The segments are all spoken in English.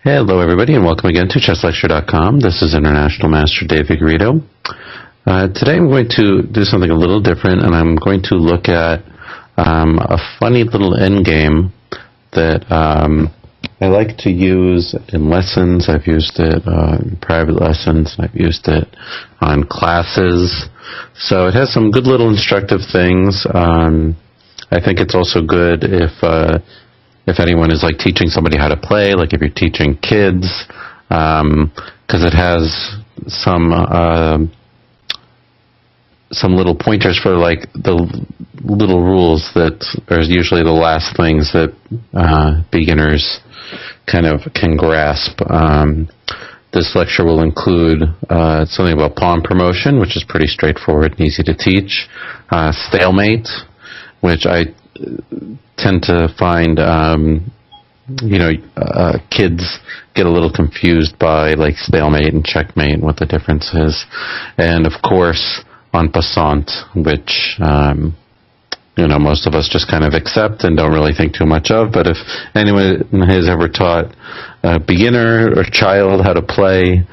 Hello everybody and welcome again to chesslecture.com. This is International Master Dave Vigorito. Today I'm going to do something a little different, and I'm going to look at a funny little endgame that I like to use in lessons. I've used it in private lessons, and I've used it on classes. So it has some good little instructive things. I think it's also good if anyone is like teaching somebody how to play, like if you're teaching kids, because it has some little pointers for like the little rules that are usually the last things that beginners kind of can grasp. This lecture will include something about pawn promotion, which is pretty straightforward and easy to teach. Stalemate, which I tend to find, kids get a little confused by like stalemate and checkmate and what the difference is. And of course, en passant, which, most of us just kind of accept and don't really think too much of. But if anyone has ever taught a beginner or child how to play,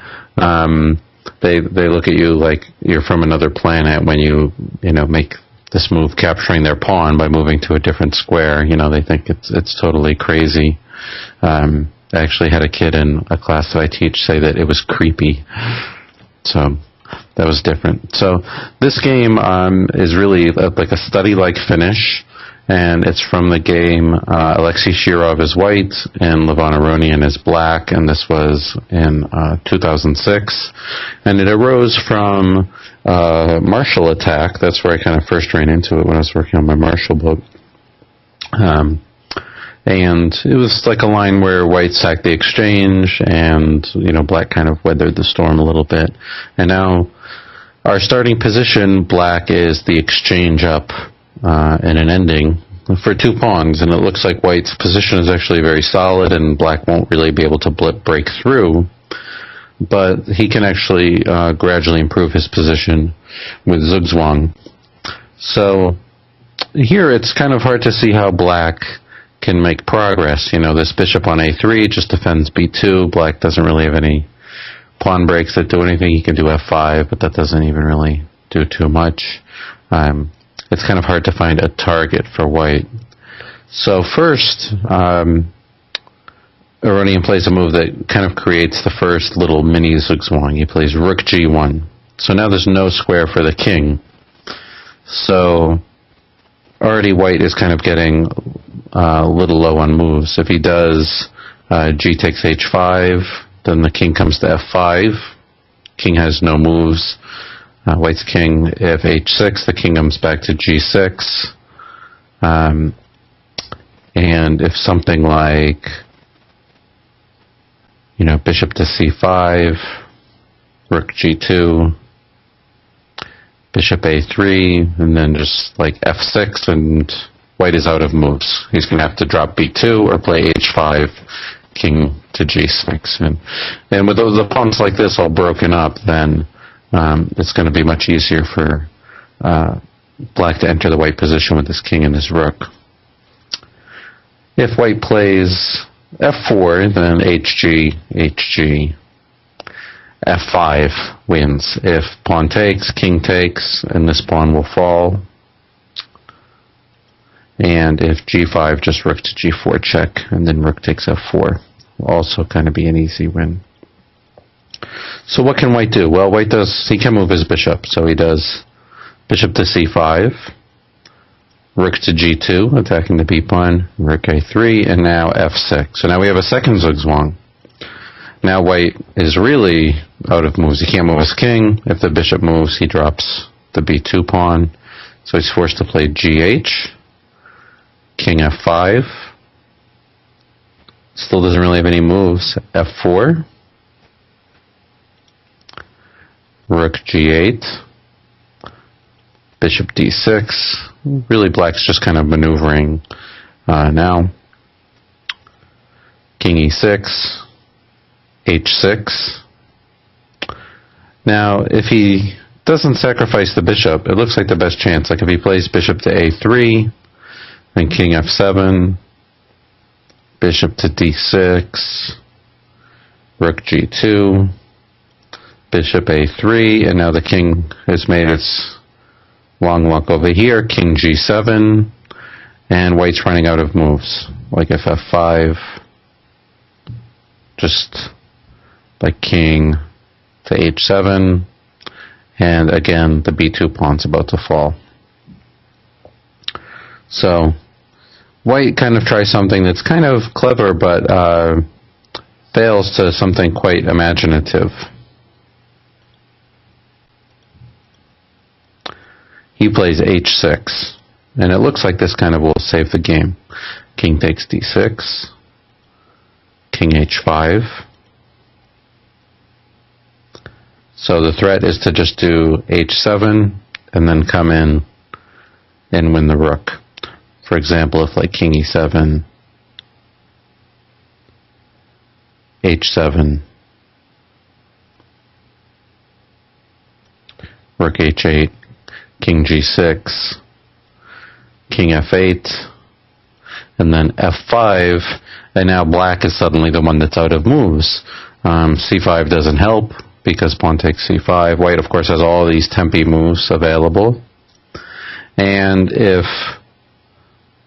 they look at you like you're from another planet when you make this move, capturing their pawn by moving to a different square. They think it's totally crazy. I actually had a kid in a class that I teach say that it was creepy. So that was different. So this game is really like a study-like finish, and it's from the game Alexei Shirov is white and Levon Aronian is black, and this was in 2006. And it arose from Martial Attack. That's where I kind of first ran into it when I was working on my Martial book. And it was like a line where white sacked the exchange and, black kind of weathered the storm a little bit. And now our starting position, black, is the exchange up and an ending for 2 pawns. And it looks like white's position is actually very solid and black won't really be able to break through. But he can actually gradually improve his position with zugzwang. So here it's kind of hard to see how black can make progress. This bishop on a3 just defends b2. Black doesn't really have any pawn breaks that do anything. He can do f5, but that doesn't even really do too much. It's kind of hard to find a target for white. So first, Aronian plays a move that kind of creates the first little mini zugzwang. He plays rook g1. So now there's no square for the king. So already white is kind of getting a little low on moves. If he does g takes h5, then the king comes to f5. King has no moves. White's king, if h6, the king comes back to g6. And if something like bishop to c5, rook g2, bishop a3, and then just like f6, and white is out of moves. He's going to have to drop b2 or play h5, king to g6. And with the pawns like this all broken up, then it's going to be much easier for black to enter the white position with his king and his rook. If white plays f4, then hg, hg, f5 wins. If pawn takes, king takes, and this pawn will fall. And if g5, just rook to g4 check, and then rook takes f4. Will also kind of be an easy win. So what can white do? Well, he can move his bishop, so he does bishop to c5, rook to g2, attacking the b-pawn, rook a3, and now f6. So now we have a second zugzwang. Now white is really out of moves. He can't move his king. If the bishop moves, he drops the b2 pawn. So he's forced to play gh, king f5. Still doesn't really have any moves. f4, rook g8, bishop d6. Really, black's just kind of maneuvering now. King e6, h6. Now, if he doesn't sacrifice the bishop, it looks like the best chance. Like if he plays bishop to a3, then king f7, bishop to d6, rook g2, bishop a3, and now the king has made its long walk over here, king g7, and white's running out of moves, like if f5, just like king to h7, and again the b2 pawn's about to fall. So white kind of tries something that's kind of clever, but fails to something quite imaginative. He plays h6, and it looks like this kind of will save the game. King takes d6, king h5. So the threat is to just do h7 and then come in and win the rook. For example, if like king e7, h7, rook h8, king g6, king f8, and then f5, and now black is suddenly the one that's out of moves. c5 doesn't help because pawn takes c5. White, of course, has all these tempy moves available. And if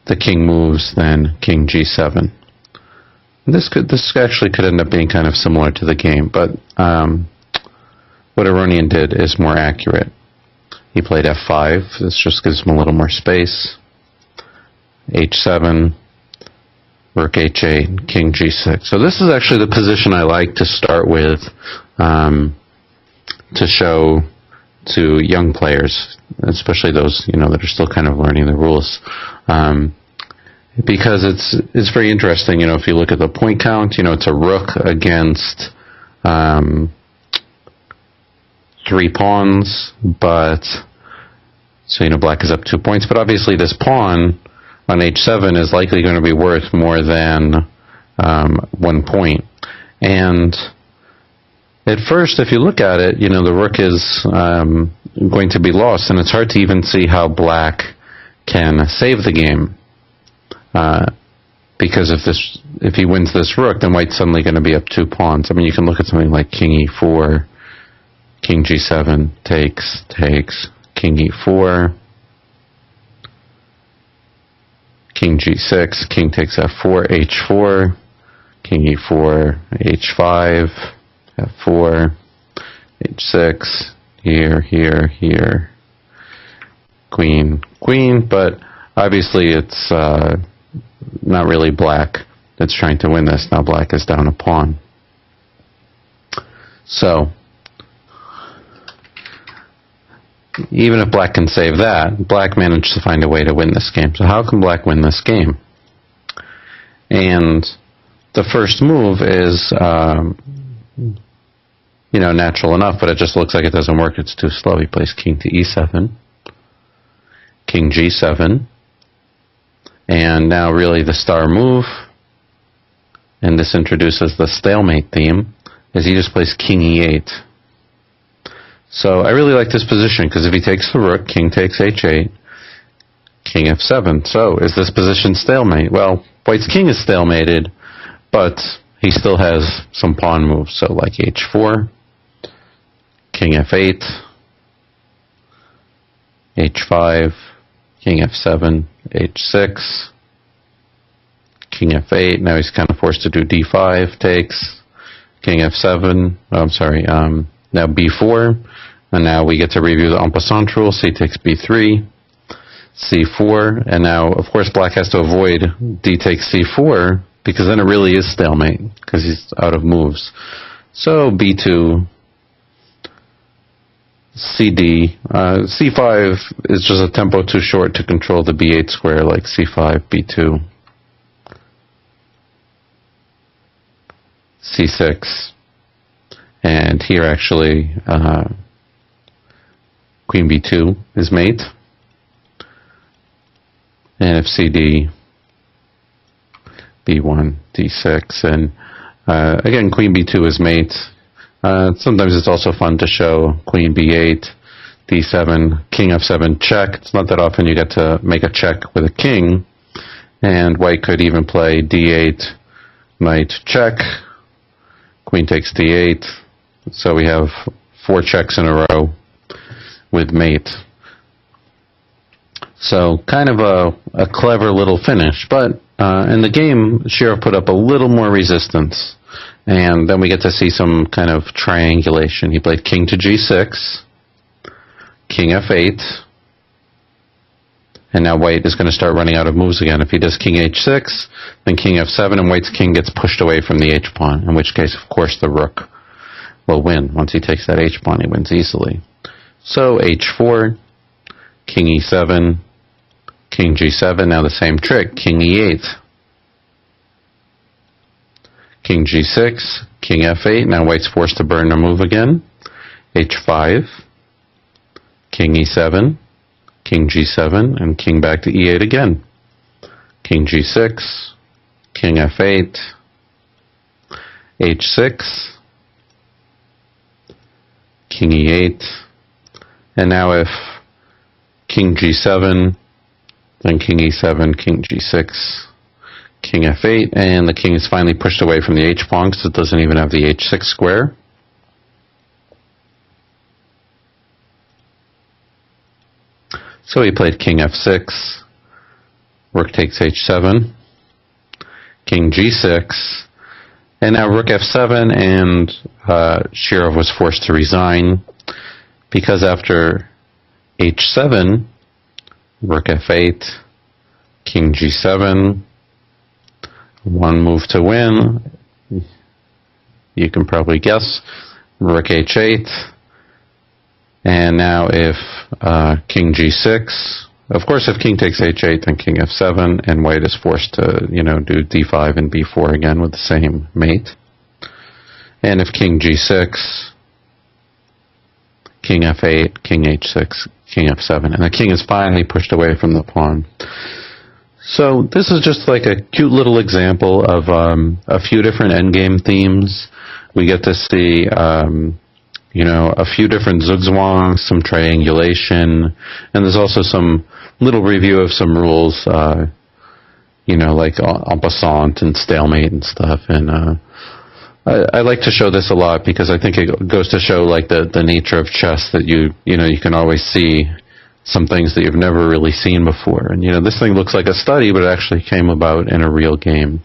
the king moves, then king g7. This actually could end up being kind of similar to the game, but what Aronian did is more accurate. He played f5. This just gives him a little more space. h7, rook h8, king g6. So this is actually the position I like to start with to show to young players, especially those that are still kind of learning the rules, because it's very interesting. If you look at the point count, it's a rook against 3 pawns, but so black is up 2 points, but obviously this pawn on h7 is likely going to be worth more than 1 point. And at first, if you look at it, the rook is going to be lost, and it's hard to even see how black can save the game. Because if he wins this rook, then white's suddenly going to be up 2 pawns. I mean, you can look at something like king e4, king g7, takes, king e4, king g6, king takes f4, h4, king e4, h5, f4, h6, here, queen, but obviously it's not really black that's trying to win this. Now black is down a pawn. So even if black can save that, black managed to find a way to win this game. So how can black win this game? And the first move is natural enough, but it just looks like it doesn't work. It's too slow. He plays king to e7, king g7, and now really the star move, and this introduces the stalemate theme, is he just plays king e8. So I really like this position, because if he takes the rook, king takes h8, king f7. So is this position stalemate? Well, white's king is stalemated, but he still has some pawn moves. So like h4, king f8, h5, king f7, h6, king f8. Now he's kind of forced to do d5, takes, king f7, now b4, and now we get to review the en passant rule. C takes b3, c4, and now, of course, black has to avoid d takes c4, because then it really is stalemate, because he's out of moves. So b2, cd, c5 is just a tempo too short to control the b8 square, like c5, b2, c6, and here actually queen b2 is mate, and if cd, b1, d6, and again queen b2 is mate. Sometimes it's also fun to show queen b8, d7, king f7 check. It's not that often you get to make a check with a king, and white could even play d8, knight check, Queen takes d8. So we have 4 checks in a row with mate. So kind of a clever little finish. But in the game, Shirov put up a little more resistance. And then we get to see some kind of triangulation. He played king to g6, king f8, and now white is going to start running out of moves again. If he does king h6, then king f7, and white's king gets pushed away from the h-pawn, in which case, of course, the rook will win. Once he takes that h-pawn, he wins easily. So h4, king e7, king g7, now the same trick, king e8. King g6, king f8, now white's forced to burn a move again. h5, king e7, king g7, and king back to e8 again. King g6, king f8, h6, king e8, and now if king g7, then king e7, king g6, king f8, and the king is finally pushed away from the h-pawn because it doesn't even have the h6 square. So he played king f6, rook takes h7, king g6, and now rook f7, and Shirov was forced to resign because after h7, rook f8, king g7, one move to win, you can probably guess, rook h8, and now if king g6, of course if king takes h8 then king f7, and white is forced to, do d5 and b4 again with the same mate. And if king g6, king f8, king h6, king f7, and the king is finally pushed away from the pawn. So this is just like a cute little example of a few different endgame themes. We get to see, a few different zugzwangs, some triangulation, and there's also some little review of some rules, like en passant and stalemate and stuff. And I like to show this a lot because I think it goes to show like the nature of chess, that you can always see some things that you've never really seen before. And this thing looks like a study, but it actually came about in a real game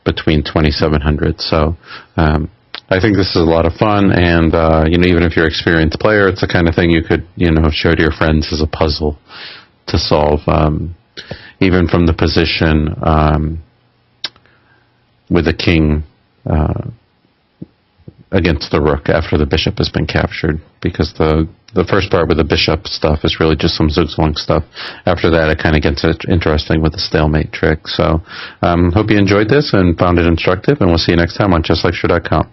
between 2700. So I think this is a lot of fun, and even if you're an experienced player, it's the kind of thing you could show to your friends as a puzzle to solve, even from the position with the king against the rook after the bishop has been captured, because the first part with the bishop stuff is really just some zugzwang stuff. After that, it kind of gets interesting with the stalemate trick. So hope you enjoyed this and found it instructive, and we'll see you next time on chesslecture.com.